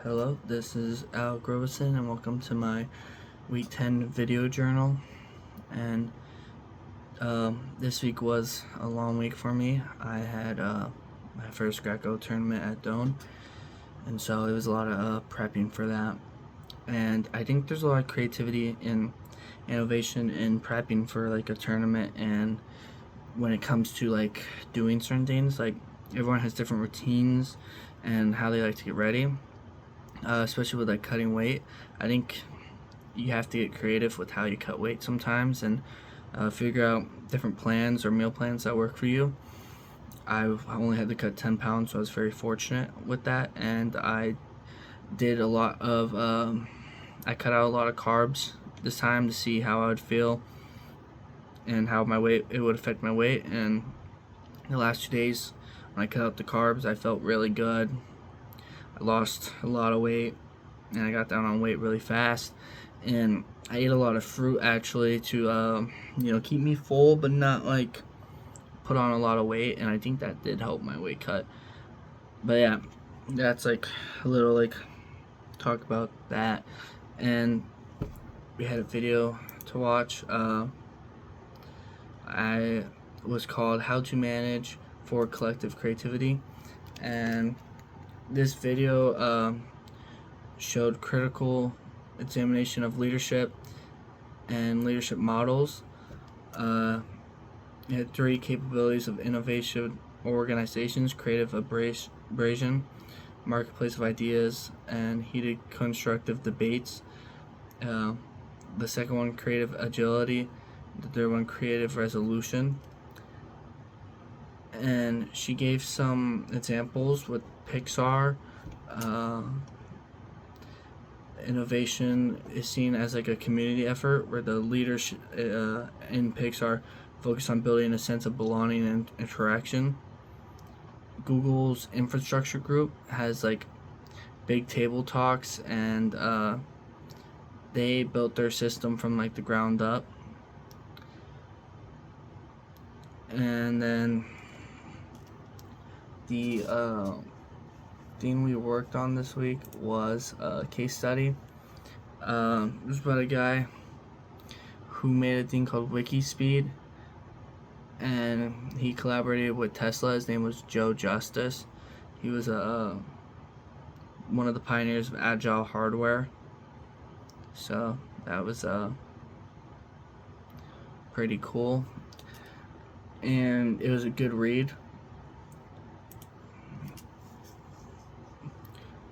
Hello, this is Robeson, and welcome to my week 10 video journal. And this week was a long week for me. I had my first Greco tournament at Doan, and so it was a lot of prepping for that. And I think there's a lot of creativity and innovation in prepping for like a tournament, and when it comes to like doing certain things, like everyone has different routines and how they like to get ready. Especially with like cutting weight. I think you have to get creative with how you cut weight sometimes, and figure out different plans or meal plans that work for you. I only had to cut 10 pounds, so I was very fortunate with that, and I did a lot of I cut out a lot of carbs this time to see how I would feel and how my weight it would affect my weight. And the last 2 days when I cut out the carbs, I felt really good. I lost a lot of weight, and I got down on weight really fast. And I ate a lot of fruit actually to keep me full, but not like put on a lot of weight. And I think that did help my weight cut. But yeah, that's like a little like talk about that. And we had a video to watch. I was called "How to Manage for Collective Creativity," and this video showed critical examination of leadership and leadership models. It had 3 capabilities of innovation organizations: creative abrasion, marketplace of ideas, and heated constructive debates. The second one, creative agility. The third one, creative resolution. And she gave some examples with Pixar. Innovation is seen as like a community effort where the leaders in Pixar focus on building a sense of belonging and interaction. Google's infrastructure group has like big table talks, and they built their system from like the ground up. And then the thing we worked on this week was a case study. It was about a guy who made a thing called WikiSpeed, and he collaborated with Tesla. His name was Joe Justice. He was one of the pioneers of agile hardware. So that was pretty cool, and it was a good read.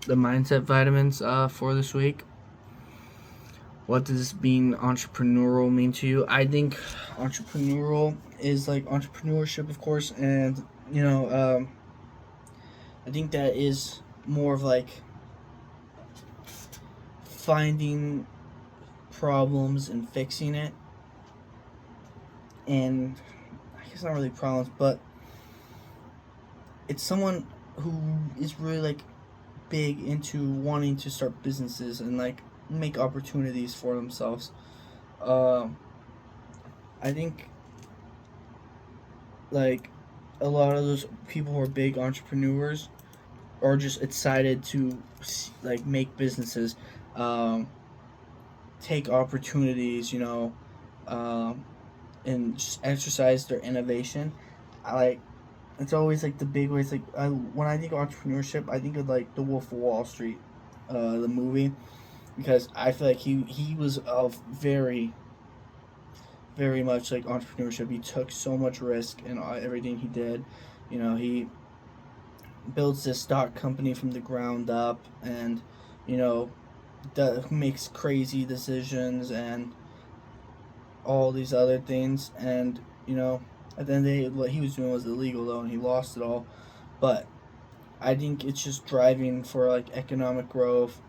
The mindset vitamins for this week. What does being entrepreneurial mean to you? I think entrepreneurial is like entrepreneurship, of course, and I think that is more of like finding problems and fixing it, and I guess not really problems, but it's someone who is really like big into wanting to start businesses and like make opportunities for themselves. I think like a lot of those people who are big entrepreneurs are just excited to like make businesses, take opportunities, and just exercise their innovation. It's always like the big ways. Like when I think of entrepreneurship, I think of like The Wolf of Wall Street, the movie, because I feel like he was of very, very much like entrepreneurship. He took so much risk in everything he did. He builds this stock company from the ground up, and makes crazy decisions and all these other things. And at the end of the day, what he was doing was illegal though, and he lost it all. But I think it's just driving for like economic growth,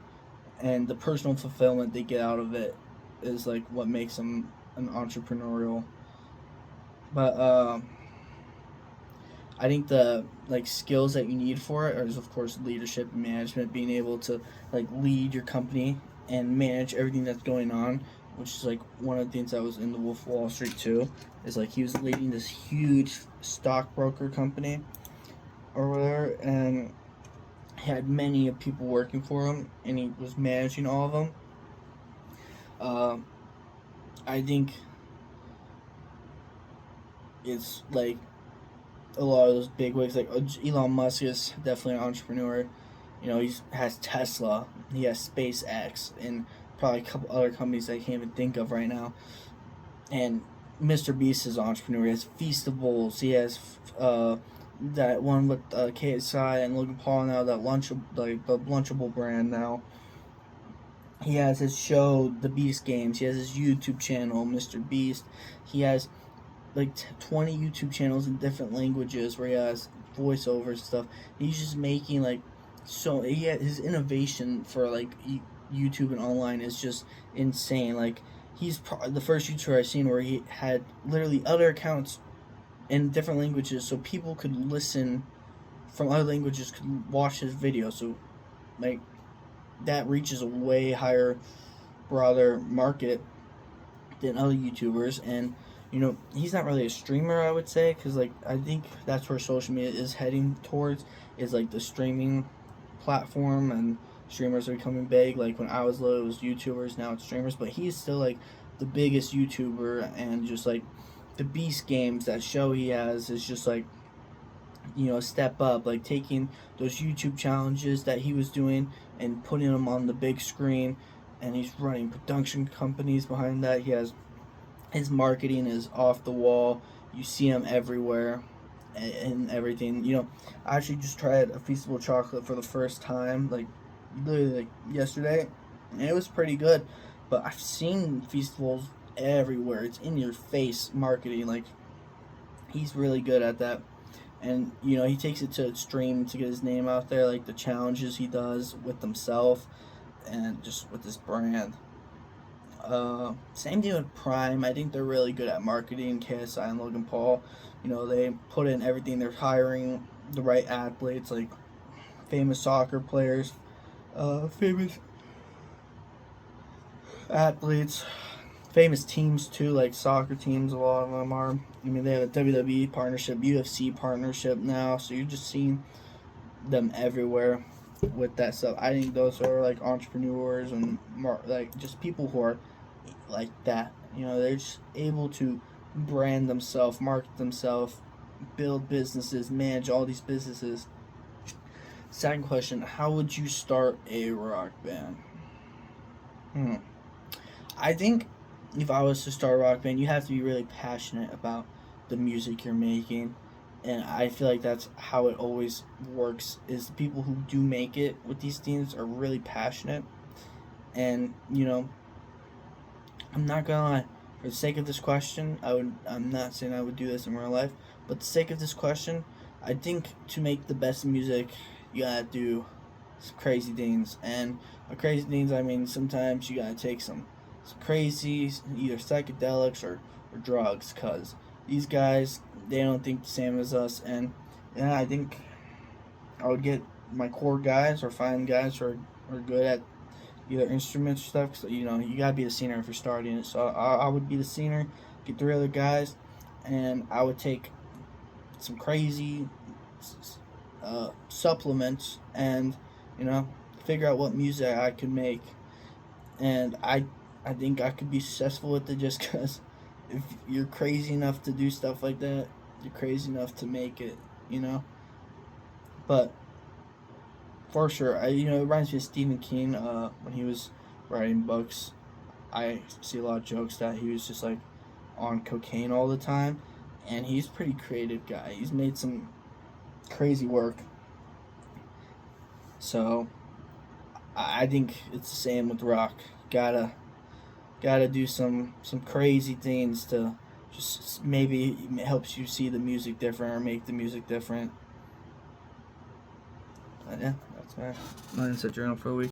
and the personal fulfillment they get out of it is like what makes them an entrepreneurial. But I think the like skills that you need for it is of course leadership and management, being able to like lead your company and manage everything that's going on, which is like one of the things that was in The Wolf of Wall Street too. Is like he was leading this huge stockbroker company or whatever, and He had many of people working for him, and he was managing all of them. Uh, I think it's like a lot of those big wigs, like Elon Musk is definitely an entrepreneur. You know, he has Tesla, he has SpaceX, and probably a couple other companies I can't even think of right now. And Mr. Beast is an entrepreneur. He has Feastables. He has that one with KSI and Logan Paul now. That the Lunchable brand now. He has his show, The Beast Games. He has his YouTube channel, Mr. Beast. He has like 20 YouTube channels in different languages where he has voiceovers and stuff. He's just making like his innovation for like YouTube and online is just insane. Like he's the first YouTuber I've seen where he had literally other accounts in different languages so people could listen from other languages, could watch his videos. So like that reaches a way higher, broader market than other YouTubers. And he's not really a streamer, I would say, because like I think that's where social media is heading towards, is like the streaming platform, and streamers are becoming big. Like when I was little, it was YouTubers, now it's streamers, but he's still like the biggest YouTuber. And just like the Beast Games, that show he has, is just like a step up, like taking those YouTube challenges that he was doing and putting them on the big screen. And he's running production companies behind that. He has his marketing is off the wall. You see him everywhere and everything. I actually just tried a Feastable chocolate for the first time, like literally like yesterday, and it was pretty good. But I've seen Feastables everywhere. It's in your face marketing. Like he's really good at that. And he takes it to extreme to get his name out there, like the challenges he does with himself and just with his brand. Same thing with Prime. I think they're really good at marketing. KSI and Logan Paul, they put in everything. They're hiring the right athletes, like famous soccer players, famous athletes, famous teams too, like soccer teams. A lot of them are. I mean, they have a WWE partnership, UFC partnership now, so you're just seeing them everywhere with that stuff. I think those are like entrepreneurs and like just people who are like that. They're just able to brand themselves, market themselves, build businesses, manage all these businesses. Second question: how would you start a rock band? I think if I was to start a rock band, you have to be really passionate about the music you're making. And I feel like that's how it always works, is the people who do make it with these teams are really passionate. And I'm not gonna lie, for the sake of this question, I'm not saying I would do this in real life, but the sake of this question, I think to make the best music, you gotta do some crazy things. And by crazy things, I mean sometimes you gotta take some crazy, either psychedelics or drugs, because these guys, they don't think the same as us. And I think I would get my core guys, or find guys who are good at either instruments or stuff, because you gotta be the singer if you're starting it. So I would be the singer, get 3 other guys, and I would take some crazy supplements, and figure out what music I could make. And I think I could be successful with it, just because if you're crazy enough to do stuff like that, you're crazy enough to make it. But for sure, it reminds me of Stephen King. When he was writing books, I see a lot of jokes that he was just like on cocaine all the time, and he's a pretty creative guy. He's made some crazy work. So I think it's the same with rock. Gotta do some crazy things to just maybe it helps you see the music different or make the music different. But yeah, that's my mindset journal for a week.